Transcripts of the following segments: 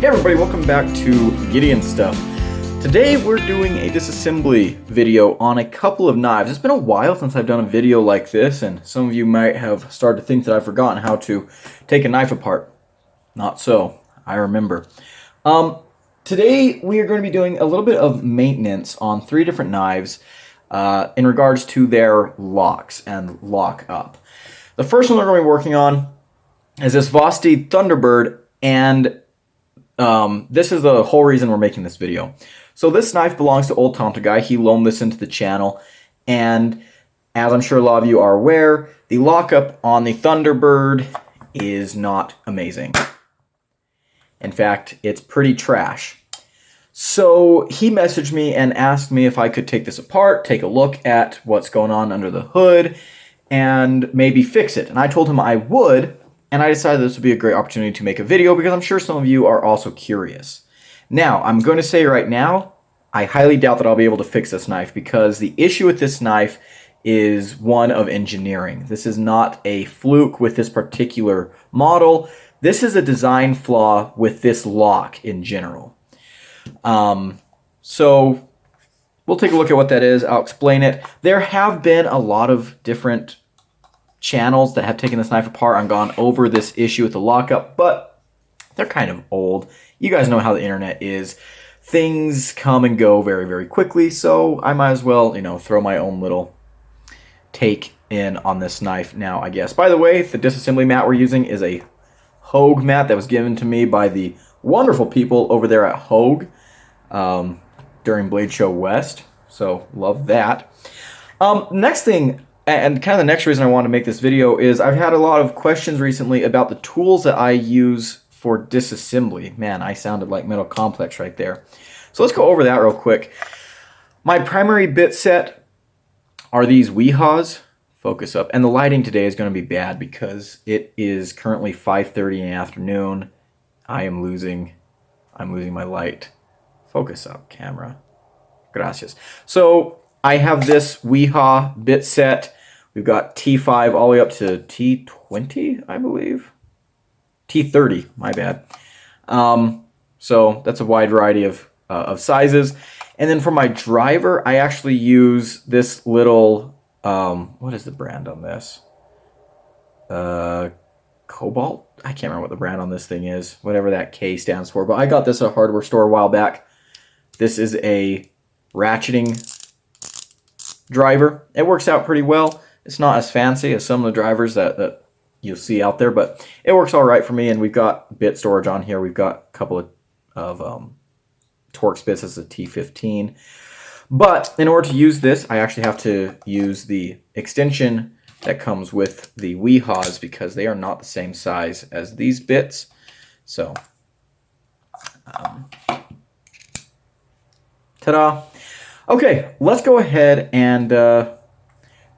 Hey everybody, welcome back to Gideon Stuff. Today we're doing a disassembly video on a couple of knives. It's been a while since I've done a video like this, and some of you might have started to think that I've forgotten how to take a knife apart. Not so. I remember. Today we are going to be doing a little bit of maintenance on 3 different knives in regards to their locks and lockup. The first one we're going to be working on is this Vosti Thunderbird, and this is the whole reason we're making this video. So this knife belongs to Old Tonto Guy. He loaned this into the channel, and as I'm sure a lot of you are aware, the lockup on the Thunderbird is not amazing. In fact, it's pretty trash. So he messaged me and asked me if I could take this apart, take a look at what's going on under the hood, and maybe fix it. And I told him I would, and I decided this would be a great opportunity to make a video because I'm sure some of you are also curious. Now, I'm going to say right now, I highly doubt that I'll be able to fix this knife because the issue with this knife is one of engineering. This is not a fluke with this particular model. This is a design flaw with this lock in general. So we'll take a look at what that is. I'll explain it. There have been a lot of different channels that have taken this knife apart and gone over this issue with the lockup, but they're kind of old. You guys know how the internet is. Things come and go very, very quickly, so I might as well, throw my own little take in on this knife now, I guess. By the way, the disassembly mat we're using is a Hogue mat that was given to me by the wonderful people over there at Hogue during Blade Show West, so love that. Next thing, and kind of the next reason I want to make this video, is I've had a lot of questions recently about the tools that I use for disassembly. Man, I sounded like Metal Complex right there. So let's go over that real quick. My primary bit set are these Weehaws. Focus up. And the lighting today is going to be bad because it is currently 5:30 in the afternoon. I'm losing my light. Focus up, camera. Gracias. So I have this Weehaw bit set. We've got T5 all the way up to T20, I believe. T30, my bad. So that's a wide variety of sizes. And then for my driver, I actually use this little, what is the brand on this? Cobalt? I can't remember what the brand on this thing is, whatever that K stands for. But I got this at a hardware store a while back. This is a ratcheting driver. It works out pretty well. It's not as fancy as some of the drivers that you'll see out there, but it works all right for me. And we've got bit storage on here. We've got a couple of Torx bits as a T15. But in order to use this, I actually have to use the extension that comes with the Weehaws because they are not the same size as these bits. So, ta-da! Okay, let's go ahead and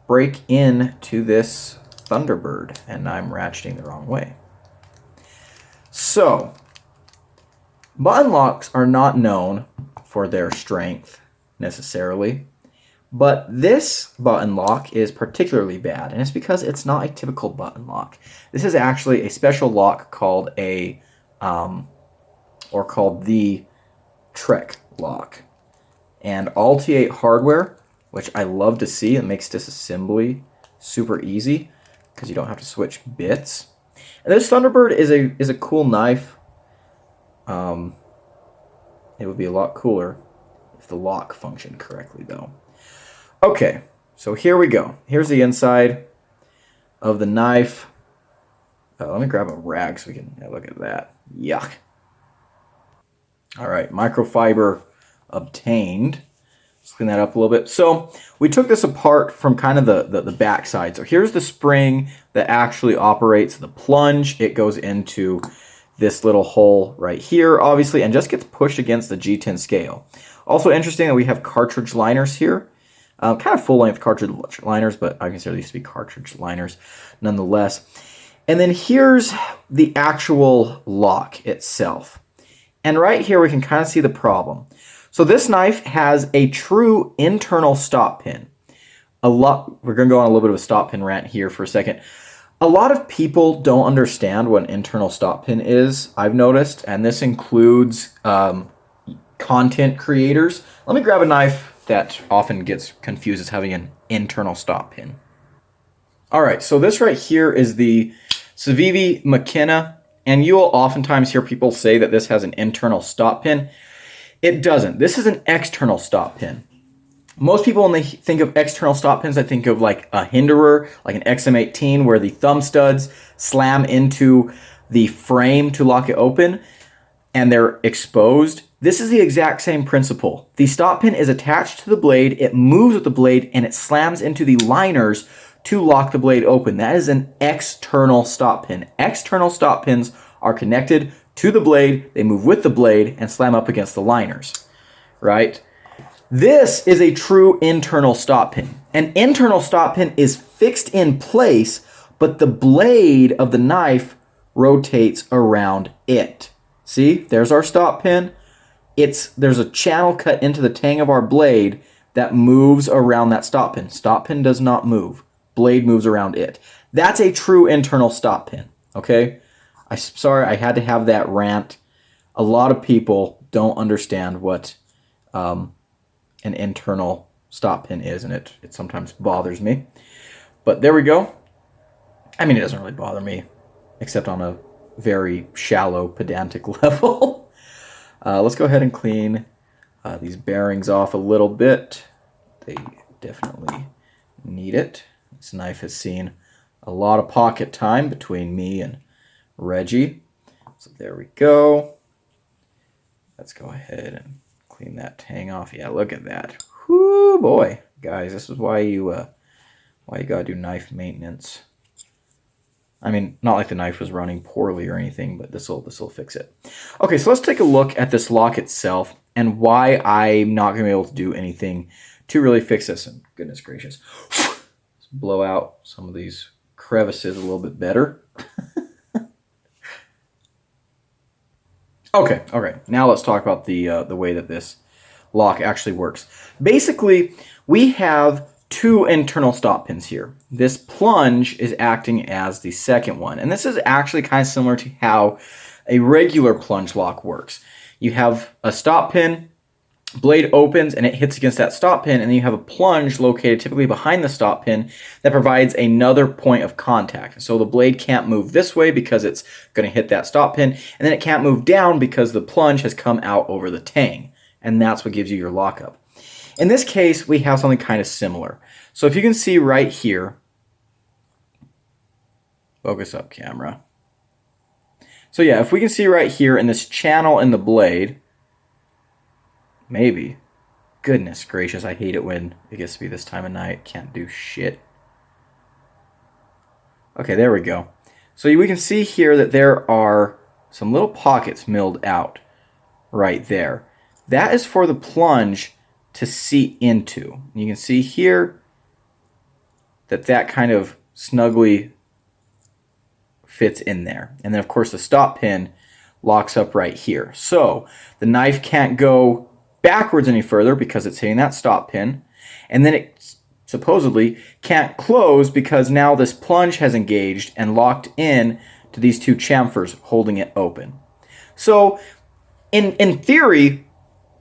break into this Thunderbird, and I'm ratcheting the wrong way. So, button locks are not known for their strength necessarily, but this button lock is particularly bad, and it's because it's not a typical button lock. This is actually a special lock called the Trek lock. And all T8 hardware, which I love to see, it makes disassembly super easy because you don't have to switch bits. And this Thunderbird is a cool knife. It would be a lot cooler if the lock functioned correctly, though. Okay, so here we go. Here's the inside of the knife. Let me grab a rag so we can look at that. Yuck. All right, microfiber obtained. Let's clean that up a little bit. So we took this apart from kind of the back side. So here's the spring that actually operates the plunge. It goes into this little hole right here, obviously, and just gets pushed against the G10 scale. Also interesting that we have cartridge liners here. Kind of full-length cartridge liners, but I consider these to be cartridge liners nonetheless. And then here's the actual lock itself. And right here we can kind of see the problem. So this knife has a true internal stop pin. We're going to go on a little bit of a stop pin rant here for a second. A lot of people don't understand what an internal stop pin is, I've noticed, and this includes content creators. Let me grab a knife that often gets confused as having an internal stop pin. All right, so this right here is the Civivi McKenna, and you will oftentimes hear people say that this has an internal stop pin. It doesn't. This is an external stop pin. Most people, when they think of external stop pins, they think of like a hinderer, like an XM18, where the thumb studs slam into the frame to lock it open, and they're exposed. This is the exact same principle. The stop pin is attached to the blade, it moves with the blade, and it slams into the liners to lock the blade open. That is an external stop pin. External stop pins are connected to the blade, they move with the blade, and slam up against the liners, right? This is a true internal stop pin. An internal stop pin is fixed in place, but the blade of the knife rotates around it. See, there's our stop pin. There's a channel cut into the tang of our blade that moves around that stop pin. Stop pin does not move. Blade moves around it. That's a true internal stop pin, okay? Sorry, I had to have that rant. A lot of people don't understand what an internal stop pin is, and it sometimes bothers me. But there we go. I mean, it doesn't really bother me, except on a very shallow, pedantic level. Let's go ahead and clean these bearings off a little bit. They definitely need it. This knife has seen a lot of pocket time between me and Reggie. So there we go. Let's go ahead and clean that tang off. Yeah, look at that. Whoo, boy. Guys, this is why you gotta do knife maintenance. I mean, not like the knife was running poorly or anything, but this'll fix it. Okay, so let's take a look at this lock itself and why I'm not gonna be able to do anything to really fix this. And goodness gracious. Let's blow out some of these crevices a little bit better. Okay, now let's talk about the way that this lock actually works. Basically, we have two internal stop pins here. This plunge is acting as the second one, and this is actually kind of similar to how a regular plunge lock works. You have a stop pin, blade opens, and it hits against that stop pin, and then you have a plunge located typically behind the stop pin that provides another point of contact. So the blade can't move this way because it's going to hit that stop pin, and then it can't move down because the plunge has come out over the tang, and that's what gives you your lockup. In this case, we have something kind of similar. So if you can see right here, focus up camera. So yeah, if we can see right here in this channel in the blade, maybe. Goodness gracious, I hate it when it gets to be this time of night. Can't do shit. Okay, there we go. So we can see here that there are some little pockets milled out right there. That is for the plunge to seat into. You can see here that kind of snugly fits in there. And then of course the stop pin locks up right here. So the knife can't go backwards any further because it's hitting that stop pin, and then it supposedly can't close because now this plunge has engaged and locked in to these two chamfers holding it open. So in theory,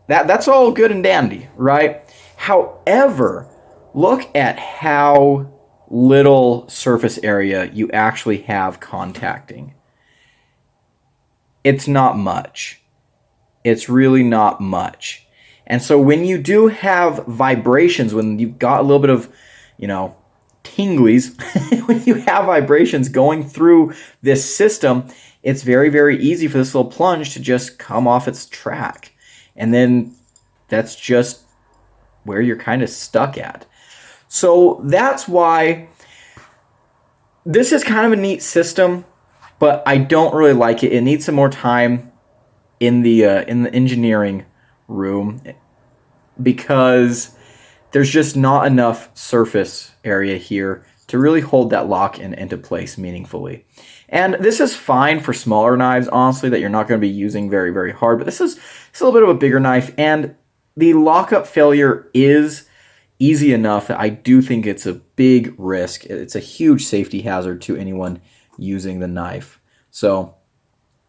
that's all good and dandy, right? However, look at how little surface area you actually have contacting. It's not much. It's really not much. And so when you do have vibrations, when you've got a little bit of, tinglies, when you have vibrations going through this system, it's very, very easy for this little plunge to just come off its track. And then that's just where you're kind of stuck at. So that's why this is kind of a neat system, but I don't really like it. It needs some more time in the engineering room because there's just not enough surface area here to really hold that lock into place meaningfully. And this is fine for smaller knives, honestly, that you're not going to be using very, very hard. But this is a little bit of a bigger knife, and the lockup failure is easy enough that I do think it's a big risk. It's a huge safety hazard to anyone using the knife. So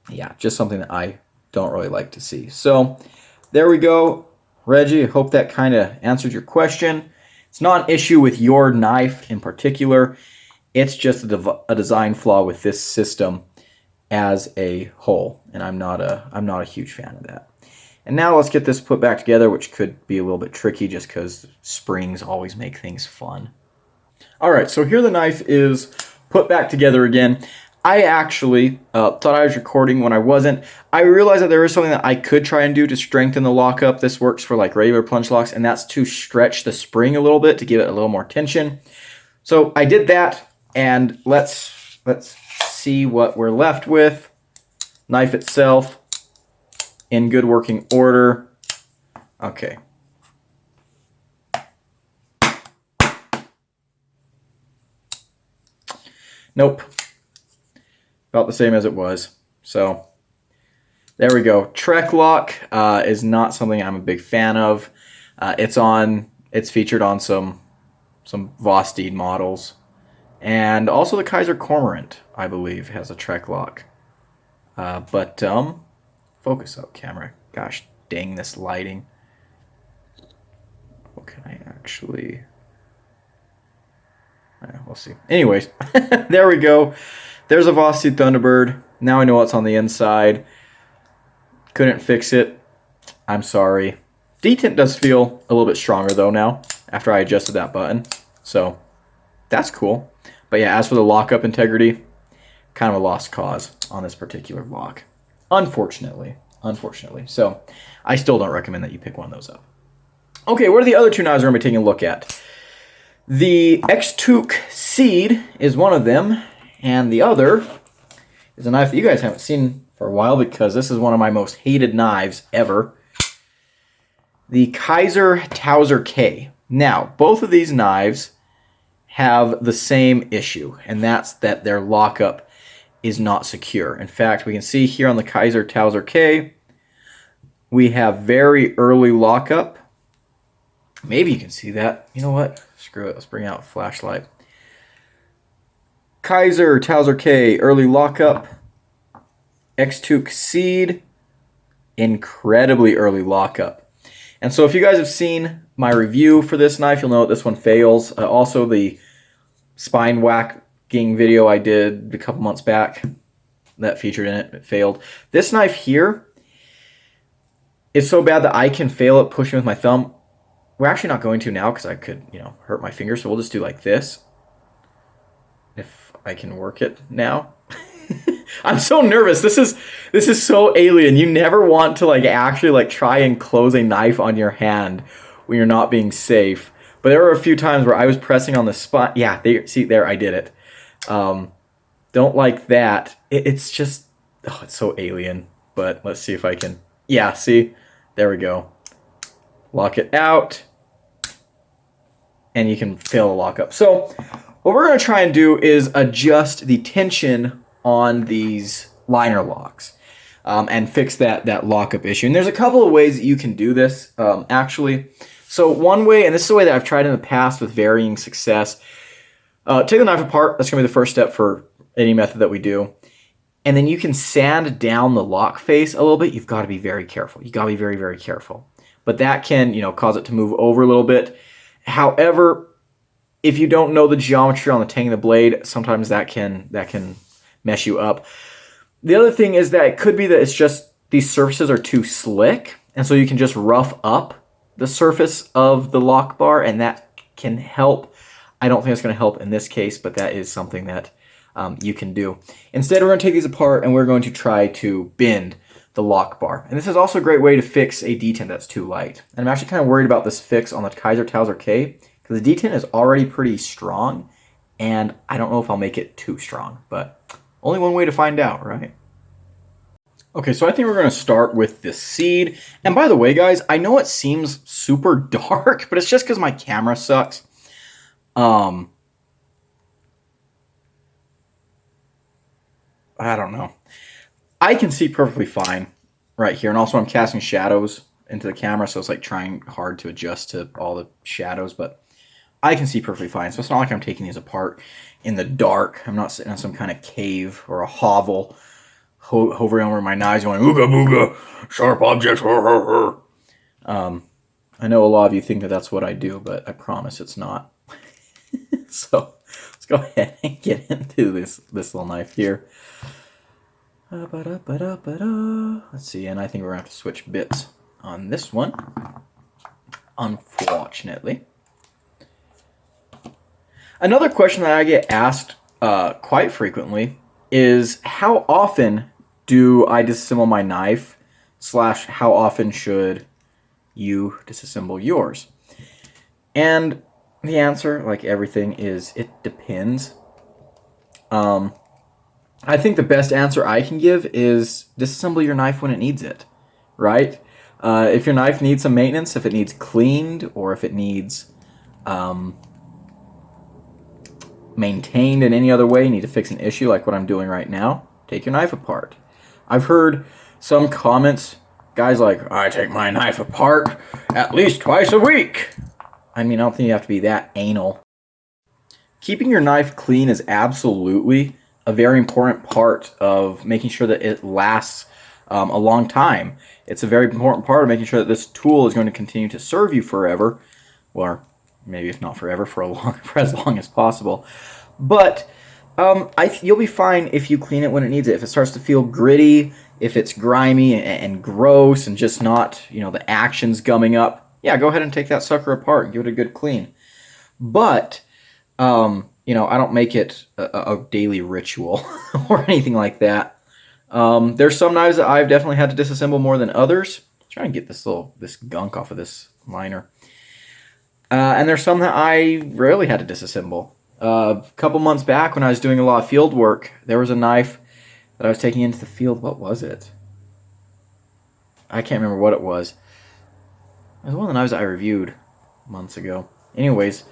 yeah, just something that I don't really like to see. So there we go. Reggie, I hope that kind of answered your question. It's not an issue with your knife in particular. It's just a design flaw with this system as a whole, and I'm not a huge fan of that. And now let's get this put back together, which could be a little bit tricky just because springs always make things fun. All right, so here the knife is put back together again. I actually thought I was recording when I wasn't. I realized that there is something that I could try and do to strengthen the lockup. This works for like regular plunge locks, and that's to stretch the spring a little bit to give it a little more tension. So I did that, and let's see what we're left with. Knife itself in good working order. Okay. Nope. About the same as it was. So there we go. Trek lock is not something I'm a big fan of. It's featured on some Vosteed models. And also the Kaiser Cormorant, I believe, has a Trek lock. Focus up, camera. Gosh dang this lighting. What can I actually... we'll see. Anyways, there we go. There's a Vosteed Thunderbird. Now I know what's on the inside. Couldn't fix it. I'm sorry. Detent does feel a little bit stronger though now, after I adjusted that button. So, that's cool. But yeah, as for the lockup integrity, kind of a lost cause on this particular lock. Unfortunately. So, I still don't recommend that you pick one of those up. Okay, what are the other two knives we're going to be taking a look at? The X-Took Seed is one of them, and the other is a knife that you guys haven't seen for a while because this is one of my most hated knives ever. The Kaiser Towser K. Now, both of these knives have the same issue, and that's that their lockup is not secure. In fact, we can see here on the Kaiser Towser K, we have very early lockup. Maybe you can see that. You know what? Screw it. Let's bring out a flashlight. Kaiser Towser K, early lockup. X-Took Seed, incredibly early lockup. And so if you guys have seen my review for this knife, you'll know that this one fails. Also, the spine whacking video I did a couple months back that featured in it failed. This knife here is so bad that I can fail it pushing with my thumb. We're actually not going to now because I could, hurt my finger. So we'll just do like this. If I can work it now. I'm so nervous. This is so alien. You never want to actually try and close a knife on your hand when you're not being safe. But there were a few times where I was pressing on the spot. Yeah, see there, I did it. Don't like that. It's just, it's so alien. But let's see if I can. Yeah, see, there we go. Lock it out, and you can fail the lockup. So what we're going to try and do is adjust the tension on these liner locks and fix that lockup issue. And there's a couple of ways that you can do this, actually. So one way, and this is the way that I've tried in the past with varying success, take the knife apart. That's going to be the first step for any method that we do. And then you can sand down the lock face a little bit. You've got to be very careful. You've got to be very, very careful. But that can, cause it to move over a little bit. However, if you don't know the geometry on the tang of the blade, sometimes that can mess you up. The other thing is that it could be that it's just these surfaces are too slick, and so you can just rough up the surface of the lock bar, and that can help. I don't think it's going to help in this case, but that is something that you can do. Instead, we're going to take these apart, and we're going to try to bend the lock bar. And this is also a great way to fix a detent that's too light. And I'm actually kind of worried about this fix on the Kaiser Towser K, because the detent is already pretty strong, and I don't know if I'll make it too strong, but only one way to find out, right? Okay, so I think we're going to start with the Seed. And by the way, guys, I know it seems super dark, but it's just because my camera sucks. I don't know. I can see perfectly fine right here. And also I'm casting shadows into the camera, so it's trying hard to adjust to all the shadows, but I can see perfectly fine. So it's not like I'm taking these apart in the dark. I'm not sitting in some kind of cave or a hovel, hovering over my knives going, ooga booga, sharp objects, I know a lot of you think that that's what I do, but I promise it's not. So let's go ahead and get into this little knife here. Let's see, and I think we're going to have to switch bits on this one, unfortunately. Another question that I get asked quite frequently is how often do I disassemble my knife, / how often should you disassemble yours? And the answer, like everything, is it depends. I think the best answer I can give is disassemble your knife when it needs it, right? If your knife needs some maintenance, if it needs cleaned, or if it needs maintained in any other way, you need to fix an issue like what I'm doing right now, take your knife apart. I've heard some comments, guys like, I take my knife apart at least twice a week. I mean, I don't think you have to be that anal. Keeping your knife clean is absolutely a very important part of making sure that it lasts a long time. It's a very important part of making sure that this tool is going to continue to serve you forever, or maybe if not forever, for as long as possible. But you'll be fine if you clean it when it needs it. If it starts to feel gritty, if it's grimy and gross and just not, the action's gumming up, yeah, go ahead and take that sucker apart and give it a good clean. But, I don't make it a daily ritual or anything like that. There's some knives that I've definitely had to disassemble more than others. Trying to get this gunk off of this liner. And there's some that I rarely had to disassemble. A couple months back when I was doing a lot of field work, there was a knife that I was taking into the field. What was it? I can't remember what it was. It was one of the knives that I reviewed months ago. Anyways,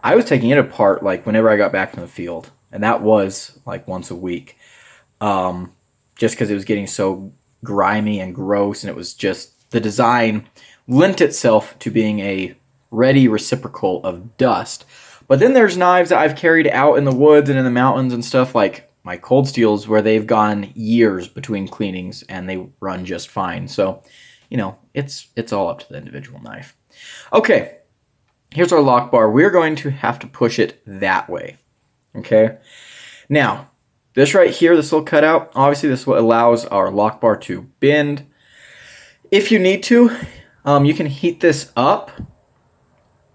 I was taking it apart like whenever I got back from the field. And that was like once a week. Just because it was getting so grimy and gross, and it was just, the design lent itself to being a ready reciprocal of dust. But then there's knives that I've carried out in the woods and in the mountains and stuff, like my cold steels, where they've gone years between cleanings and they run just fine. So, it's all up to the individual knife. Okay, here's our lock bar. We're going to have to push it that way. Okay, now this right here, this little cutout, obviously this allows our lock bar to bend. If you need to, you can heat this up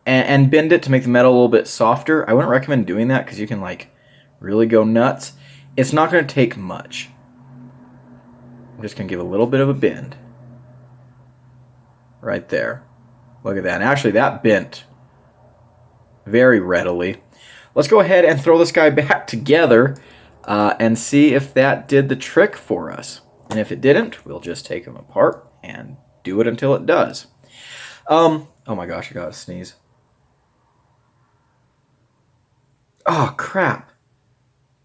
and bend it to make the metal a little bit softer. I wouldn't recommend doing that because you can really go nuts. It's not going to take much. I'm just going to give a little bit of a bend. Right there. Look at that. And actually that bent very readily. Let's go ahead and throw this guy back together and see if that did the trick for us. And if it didn't, we'll just take them apart and do it until it does. Oh my gosh, I gotta sneeze. Oh, crap.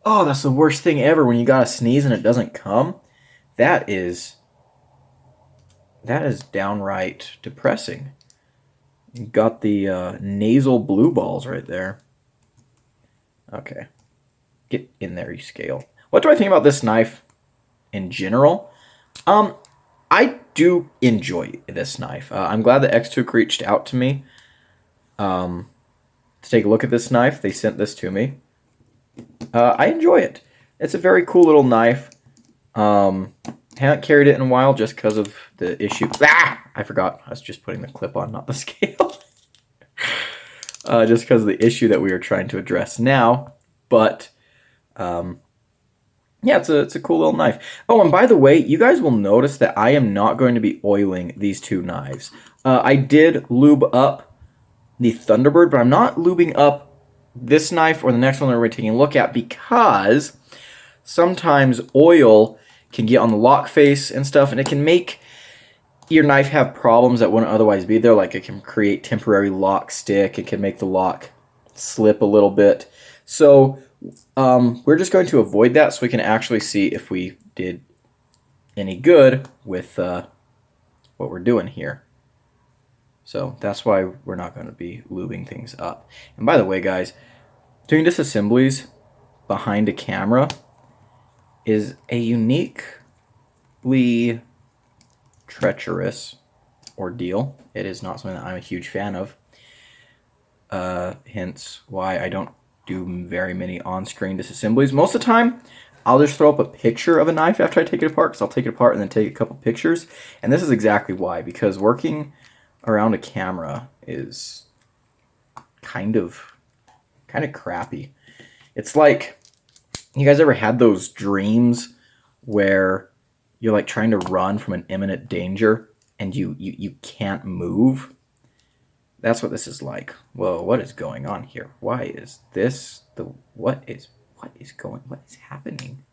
Oh, that's the worst thing ever when you gotta sneeze and it doesn't come. That is downright depressing. You got the nasal blue balls right there. Okay. Get in there, you scale. What do I think about this knife in general? I do enjoy this knife. I'm glad that X2 reached out to me to take a look at this knife. They sent this to me. I enjoy it. It's a very cool little knife. Haven't carried it in a while just because of the issue. I forgot. I was just putting the clip on, not the scale. Just because of the issue that we are trying to address now. But yeah, it's a cool little knife. Oh, and by the way, you guys will notice that I am not going to be oiling these two knives. I did lube up the Thunderbird, but I'm not lubing up this knife or the next one that we're taking a look at because sometimes oil can get on the lock face and stuff, and it can make your knife have problems that wouldn't otherwise be there. Like it can create temporary lock stick. It can make the lock slip a little bit. So we're just going to avoid that so we can actually see if we did any good with what we're doing here. So that's why we're not going to be lubing things up. And by the way, guys, doing disassemblies behind a camera is a uniquely treacherous ordeal. It is not something that I'm a huge fan of. Hence why I don't do very many on-screen disassemblies. Most of the time, I'll just throw up a picture of a knife after I take it apart, because I'll take it apart and then take a couple pictures. And this is exactly why, because working around a camera is kind of crappy. It's like, you guys ever had those dreams where you're like trying to run from an imminent danger and you can't move? That's what this is like. Whoa, what is going on here? Why is this the... What is happening?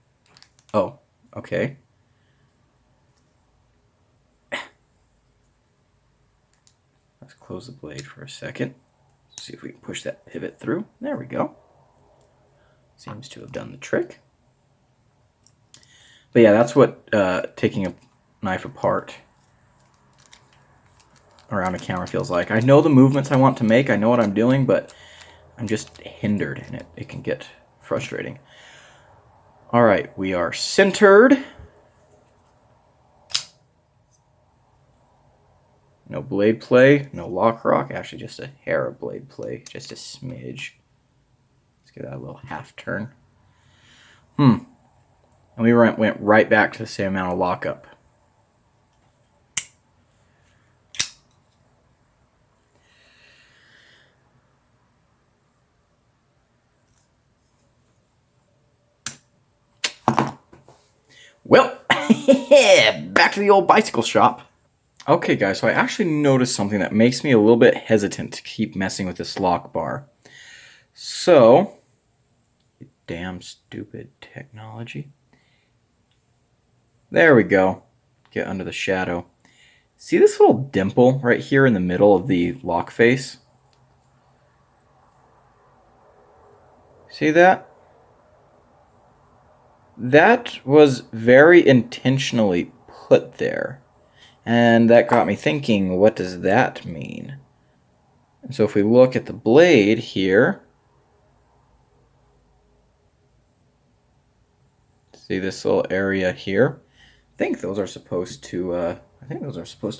Oh, okay. Let's close the blade for a second. See if we can push that pivot through. There we go. Seems to have done the trick. But yeah, that's what taking a knife apart around a camera feels like. I know the movements I want to make, I know what I'm doing, but I'm just hindered, and it can get frustrating. All right, we are centered. No blade play, no lock rock, actually just a hair of blade play, just a smidge. Let's give that a little half turn. And we went right back to the same amount of lockup. Well, back to the old bicycle shop. Okay, guys, so I actually noticed something that makes me a little bit hesitant to keep messing with this lock bar. So, damn stupid technology. There we go. Get under the shadow. See this little dimple right here in the middle of the lock face? See that? That was very intentionally put there. And that got me thinking, what does that mean? And so if we look at the blade here, see this little area here? I think those are supposed to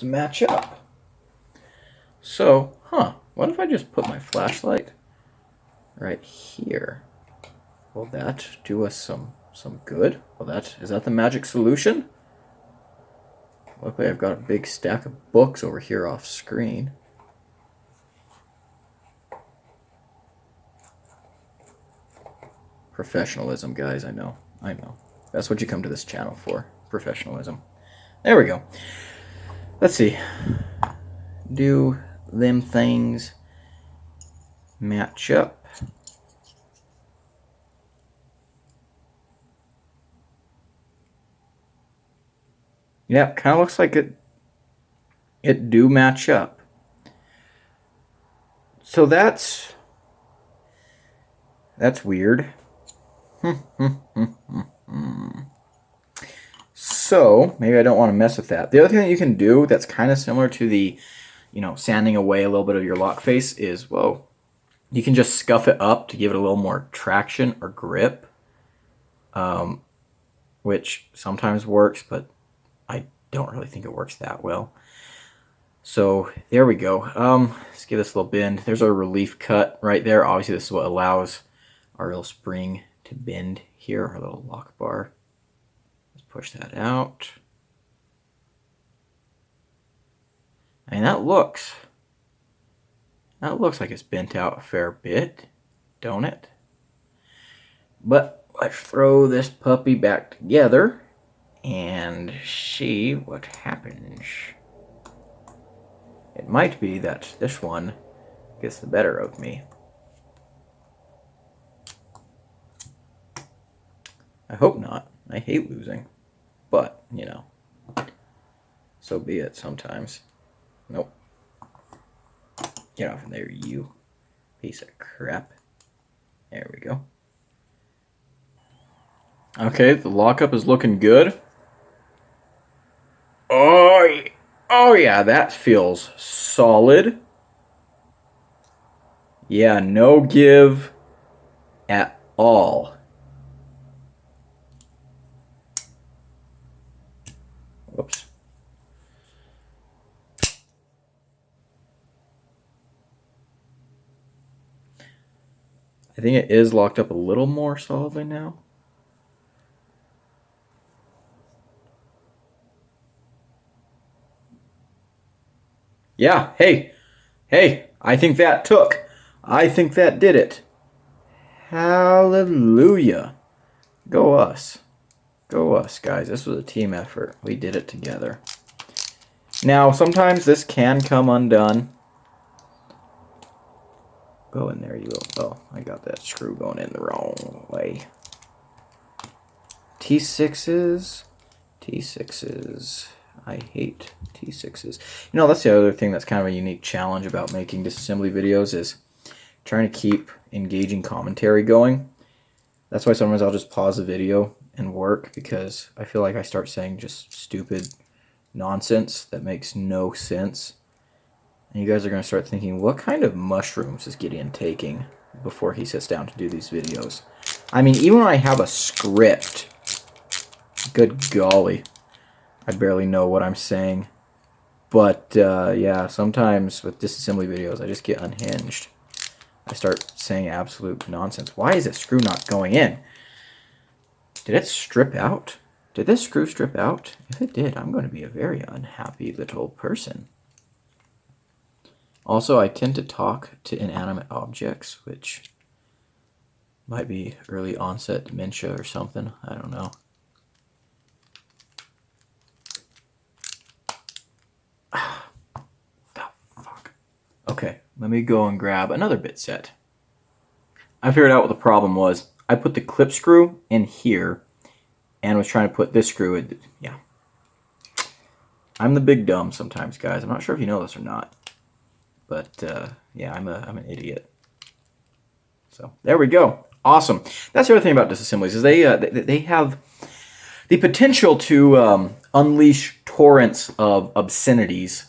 match up. So, what if I just put my flashlight right here? Will that do us some good? Is that the magic solution? Luckily, I've got a big stack of books over here off screen. Professionalism, guys, I know. That's what you come to this channel for, professionalism. There we go. Let's see. Do them things match up? Yeah, kind of looks like it do match up. So that's weird. So maybe I don't want to mess with that. The other thing that you can do that's kind of similar to the, sanding away a little bit of your lock face is, you can just scuff it up to give it a little more traction or grip, which sometimes works, but I don't really think it works that well. So there we go. Let's give this a little bend. There's our relief cut right there. Obviously, this is what allows our little spring to bend here, our little lock bar. Let's push that out. And that looks like it's bent out a fair bit, don't it? But let's throw this puppy back together and see what happens. It might be that this one gets the better of me. I hope not. I hate losing. But, so be it sometimes. Nope. Get off of there, you piece of crap. There we go. Okay, the lockup is looking good. Oh, Oh yeah, that feels solid. Yeah, no give at all. Whoops. I think it is locked up a little more solidly now. Yeah, hey, I think that took. I think that did it. Hallelujah. Go us. Go us, guys. This was a team effort. We did it together. Now, sometimes this can come undone. Go in there, you little... Oh, I got that screw going in the wrong way. T6s. T6s. I hate T6s. You know, that's the other thing that's kind of a unique challenge about making disassembly videos is trying to keep engaging commentary going. That's why sometimes I'll just pause the video and work, because I feel like I start saying just stupid nonsense that makes no sense. And you guys are going to start thinking, what kind of mushrooms is Gideon taking before he sits down to do these videos? I mean, even when I have a script, good golly, I barely know what I'm saying. But yeah, sometimes with disassembly videos, I just get unhinged. I start saying absolute nonsense. Why is this screw not going in? Did it strip out? Did this screw strip out? If it did, I'm going to be a very unhappy little person. Also, I tend to talk to inanimate objects, which might be early onset dementia or something. I don't know. Okay, let me go and grab another bit set. I figured out what the problem was. I put the clip screw in here and was trying to put this screw in. Yeah. I'm the big dumb sometimes, guys. I'm not sure if you know this or not. But yeah, I'm an idiot. So there we go. Awesome. That's the other thing about disassemblies is they have the potential to unleash torrents of obscenities.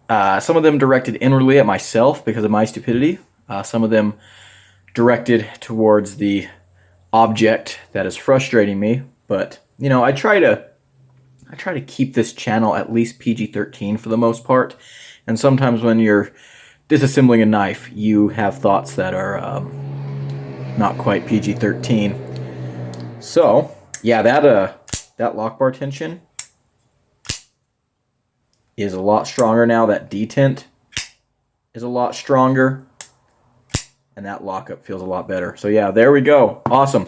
Some of them directed inwardly at myself because of my stupidity. Some of them directed towards the object that is frustrating me. But you know, I try to keep this channel at least PG-13 for the most part. And sometimes when you're disassembling a knife, you have thoughts that are not quite PG-13. So yeah, that lock bar tension is a lot stronger now. That detent is a lot stronger. And that lockup feels a lot better. So yeah, there we go. Awesome.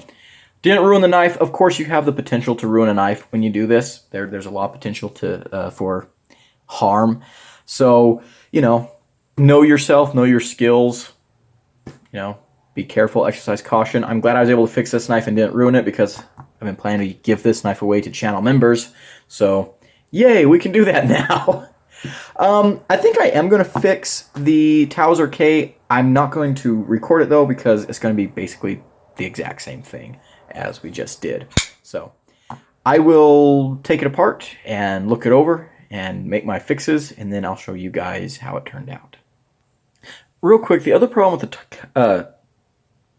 Didn't ruin the knife. Of course, you have the potential to ruin a knife when you do this. There's a lot of potential for harm. So, you know yourself, know your skills. You know, be careful, exercise caution. I'm glad I was able to fix this knife and didn't ruin it, because I've been planning to give this knife away to channel members. So, yay, we can do that now. I think I am going to fix the Towser K. I'm not going to record it, though, because it's going to be basically the exact same thing as we just did. So I will take it apart and look it over and make my fixes, and then I'll show you guys how it turned out. Real quick, the other problem with the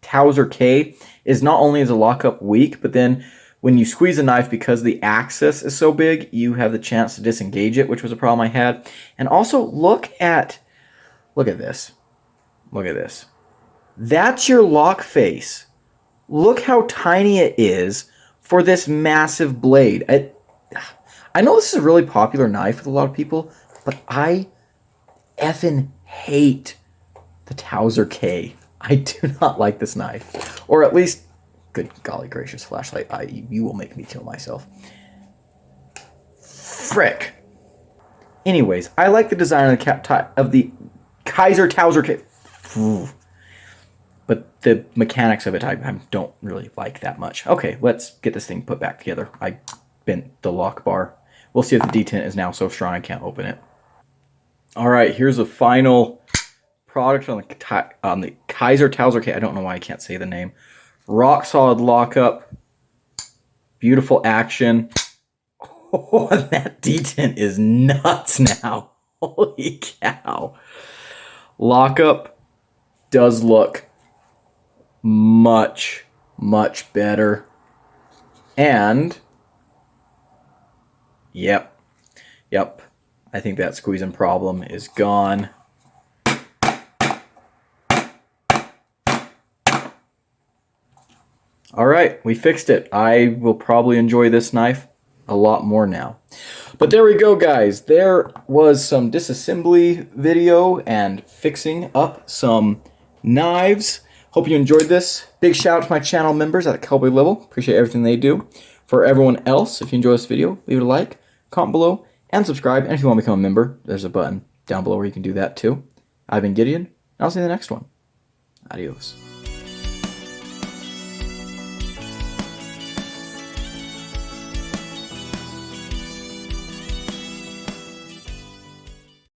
Towser K is not only is the lockup weak, but then when you squeeze a knife, because the axis is so big, you have the chance to disengage it, which was a problem I had. And also, look at this. Look at this. That's your lock face. Look how tiny it is for this massive blade. I know this is a really popular knife with a lot of people, but I effing hate the Towser K. I do not like this knife. Or at least, good golly gracious, flashlight, you will make me kill myself. Frick. Anyways, I like the design of the Kaiser Towser K. But the mechanics of it, I don't really like that much. Okay, let's get this thing put back together. I bent the lock bar. We'll see if the detent is now so strong I can't open it. All right, here's the final product on the Kaiser Towser K. I don't know why I can't say the name. Rock solid lockup. Beautiful action. Oh, that detent is nuts now. Holy cow. Lockup does look much, much better. And, yep. I think that squeezing problem is gone. All right, we fixed it. I will probably enjoy this knife a lot more now. But there we go, guys. There was some disassembly video and fixing up some knives. Hope you enjoyed this. Big shout out to my channel members at Cowboy level. Appreciate everything they do. For everyone else, if you enjoy this video, leave it a like, comment below, and subscribe. And if you want to become a member, there's a button down below where you can do that too. I've been Gideon, and I'll see you in the next one. Adios.